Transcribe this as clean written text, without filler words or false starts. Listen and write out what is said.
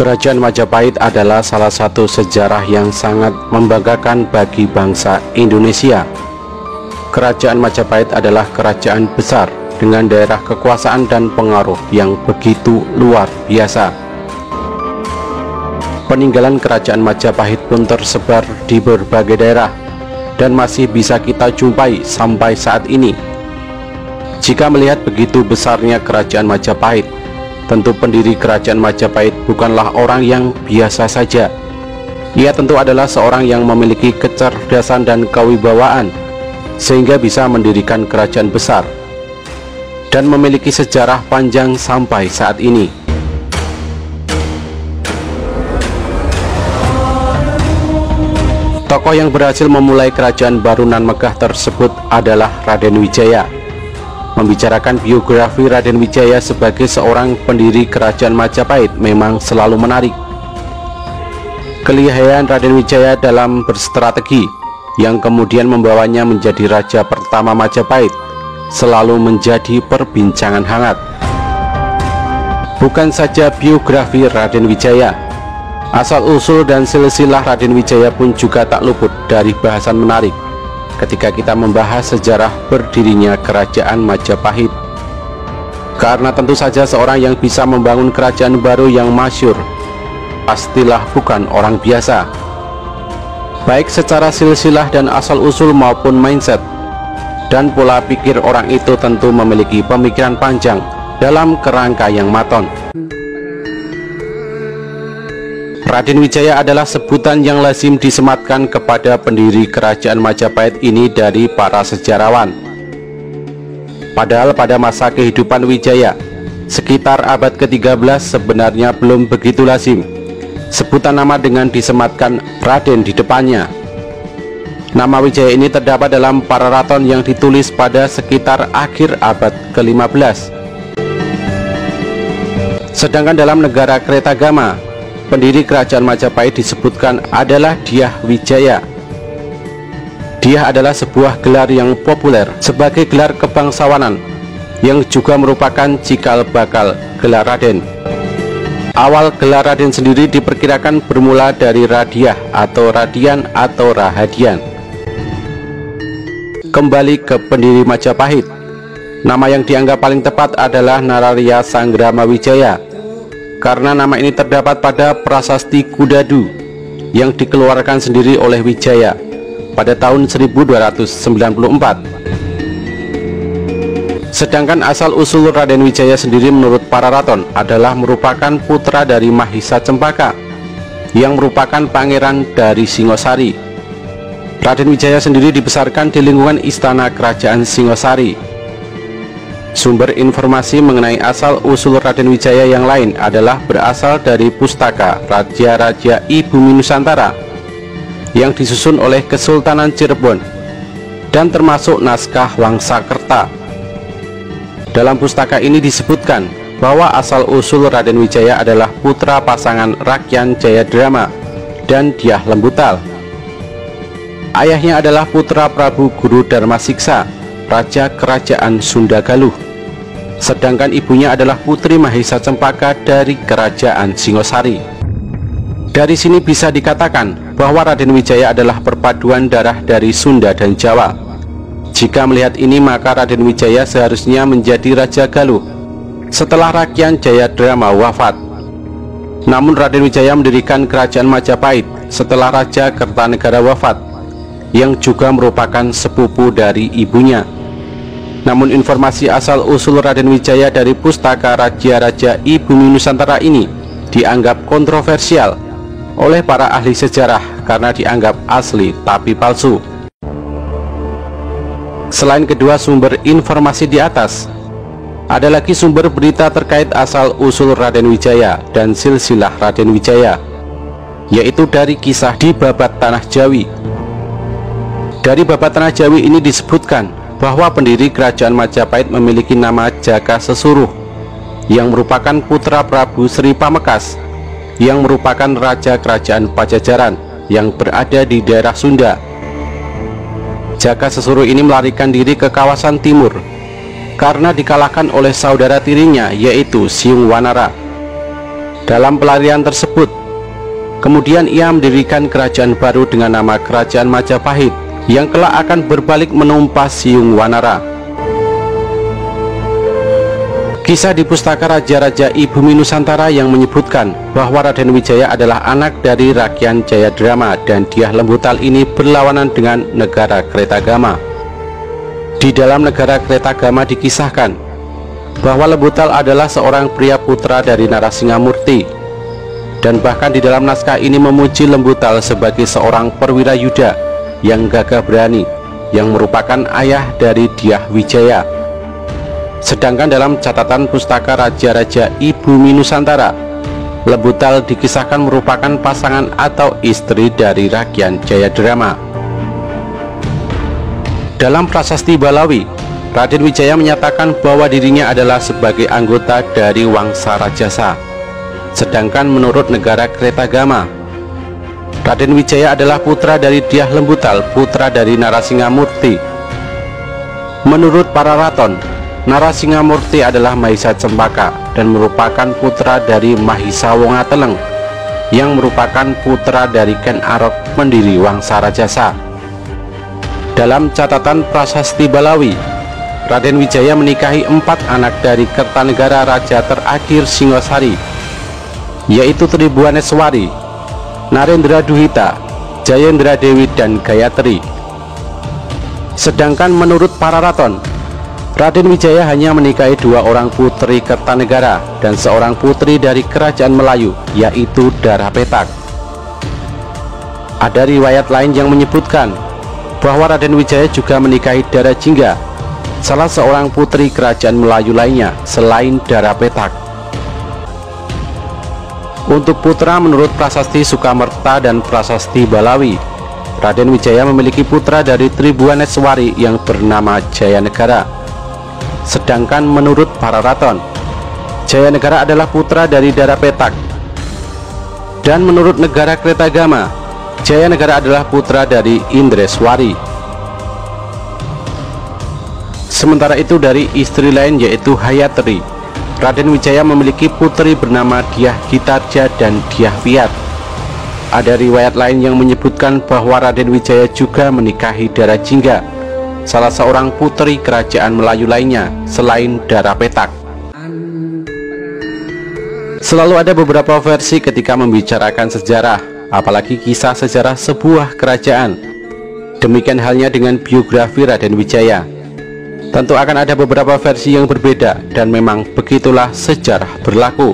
Kerajaan Majapahit adalah salah satu sejarah yang sangat membanggakan bagi bangsa Indonesia. Kerajaan Majapahit adalah kerajaan besar dengan daerah kekuasaan dan pengaruh yang begitu luar biasa. Peninggalan kerajaan Majapahit pun tersebar di berbagai daerah dan masih bisa kita jumpai sampai saat ini. Jika melihat begitu besarnya kerajaan Majapahit, tentu pendiri kerajaan Majapahit bukanlah orang yang biasa saja. Ia tentu adalah seorang yang memiliki kecerdasan dan kewibawaan, sehingga bisa mendirikan kerajaan besar dan memiliki sejarah panjang sampai saat ini. Tokoh yang berhasil memulai kerajaan baru nan megah tersebut adalah Raden Wijaya. Membicarakan biografi Raden Wijaya sebagai seorang pendiri kerajaan Majapahit memang selalu menarik. Kelihayan Raden Wijaya dalam berstrategi yang kemudian membawanya menjadi raja pertama Majapahit selalu menjadi perbincangan hangat. Bukan saja biografi Raden Wijaya, asal-usul dan silsilah Raden Wijaya pun juga tak luput dari bahasan menarik ketika kita membahas sejarah berdirinya kerajaan Majapahit. Karena tentu saja seorang yang bisa membangun kerajaan baru yang masyhur pastilah bukan orang biasa, baik secara silsilah dan asal-usul maupun mindset dan pola pikir. Orang itu tentu memiliki pemikiran panjang dalam kerangka yang maton. Raden Wijaya adalah sebutan yang lazim disematkan kepada pendiri kerajaan Majapahit ini dari para sejarawan. Padahal pada masa kehidupan Wijaya, sekitar abad ke-13, sebenarnya belum begitu lazim sebutan nama dengan disematkan Raden di depannya. Nama Wijaya ini terdapat dalam Pararaton yang ditulis pada sekitar akhir abad ke-15. Sedangkan dalam negara Kretagama, pendiri kerajaan Majapahit disebutkan adalah Dyah Wijaya. Dyah adalah sebuah gelar yang populer sebagai gelar kebangsawanan yang juga merupakan cikal bakal gelar Raden. Awal gelar Raden sendiri diperkirakan bermula dari Radiah atau Radian atau Rahadian. Kembali ke pendiri Majapahit, nama yang dianggap paling tepat adalah Nararya Sanggrama Wijaya, karena nama ini terdapat pada prasasti Kudadu yang dikeluarkan sendiri oleh Wijaya pada tahun 1294. Sedangkan asal-usul Raden Wijaya sendiri menurut Pararaton adalah merupakan putra dari Mahisa Cempaka yang merupakan pangeran dari Singosari. Raden Wijaya sendiri dibesarkan di lingkungan istana kerajaan Singosari. Sumber informasi mengenai asal-usul Raden Wijaya yang lain adalah berasal dari pustaka Raja-Raja I Bumi Nusantara yang disusun oleh Kesultanan Cirebon dan termasuk naskah Wangsakerta. Dalam pustaka ini disebutkan bahwa asal-usul Raden Wijaya adalah putra pasangan Rakyan Jayadrama dan Dyah Lembutal. Ayahnya adalah putra Prabu Guru Darmasiksa, Raja Kerajaan Sunda Galuh. Sedangkan ibunya adalah Putri Mahisa Cempaka dari Kerajaan Singosari. Dari sini bisa dikatakan bahwa Raden Wijaya adalah perpaduan darah dari Sunda dan Jawa. Jika melihat ini, maka Raden Wijaya seharusnya menjadi Raja Galuh setelah Rakyan Jayadrama wafat. Namun Raden Wijaya mendirikan kerajaan Majapahit setelah Raja Kertanegara wafat, yang juga merupakan sepupu dari ibunya. Namun informasi asal-usul Raden Wijaya dari pustaka Raja-Raja I Bumi Nusantara ini dianggap kontroversial oleh para ahli sejarah karena dianggap asli tapi palsu. Selain kedua sumber informasi di atas, ada lagi sumber berita terkait asal-usul Raden Wijaya dan silsilah Raden Wijaya, yaitu dari kisah di Babat Tanah Jawi. Dari Babat Tanah Jawi ini disebutkan bahwa pendiri kerajaan Majapahit memiliki nama Jaka Sesuruh yang merupakan putra Prabu Sri Pamekas yang merupakan raja kerajaan Pajajaran yang berada di daerah Sunda. Jaka Sesuruh ini melarikan diri ke kawasan timur karena dikalahkan oleh saudara tirinya yaitu Siung Wanara. Dalam pelarian tersebut, kemudian ia mendirikan kerajaan baru dengan nama Kerajaan Majapahit yang kelak akan berbalik menumpas Siung Wanara. Kisah di Pustaka Raja-Raja Ibumi Nusantara yang menyebutkan bahwa Raden Wijaya adalah anak dari Rakyat Jayadrama dan Dyah Lembutal ini berlawanan dengan negara Kretagama. Di dalam negara Kretagama dikisahkan bahwa Lembutal adalah seorang pria putra dari Narasingamurti, dan bahkan di dalam naskah ini memuji Lembutal sebagai seorang perwira Yuda yang gagah berani yang merupakan ayah dari Dyah Wijaya. Sedangkan dalam catatan Pustaka Raja-Raja Ibumi Nusantara, Lembutal dikisahkan merupakan pasangan atau istri dari Rakyat Jayadrama. Dalam prasasti Balawi, Raden Wijaya menyatakan bahwa dirinya adalah sebagai anggota dari Wangsa Rajasa. Sedangkan menurut negara Kretagama, Raden Wijaya adalah putra dari Dyah Lembutal, putra dari Narasingamurti. Menurut para raton, Narasingamurti adalah Mahisa Cempaka dan merupakan putra dari Mahisa Wongateleng yang merupakan putra dari Ken Arok pendiri Wangsa Rajasa. Dalam catatan prasasti Balawi, Raden Wijaya menikahi 4 anak dari Kertanegara raja terakhir Singosari, yaitu Tribuaneswari, Narendra Duhita, Jayendra Dewi, dan Gayatri. Sedangkan menurut para raton, Raden Wijaya hanya menikahi 2 orang putri Kertanegara dan seorang putri dari Kerajaan Melayu, yaitu Dara Petak. Ada riwayat lain yang menyebutkan bahwa Raden Wijaya juga menikahi Dara Jingga, salah seorang putri Kerajaan Melayu lainnya selain Dara Petak. Untuk putra, menurut prasasti Sukamerta dan prasasti Balawi, Raden Wijaya memiliki putra dari Tribuaneswari yang bernama Jayanegara. Sedangkan menurut para raton, Jayanegara adalah putra dari Dara Petak. Dan menurut negara Kretagama, Jayanegara adalah putra dari Indreswari. Sementara itu dari istri lain yaitu Hayatri, Raden Wijaya memiliki putri bernama Dyah Gitarja dan Dyah Piat. Ada riwayat lain yang menyebutkan bahwa Raden Wijaya juga menikahi Dara Jingga, salah seorang putri kerajaan Melayu lainnya selain Dara Petak. Selalu ada beberapa versi ketika membicarakan sejarah, apalagi kisah sejarah sebuah kerajaan. Demikian halnya dengan biografi Raden Wijaya. Tentu akan ada beberapa versi yang berbeda, dan memang begitulah sejarah berlaku.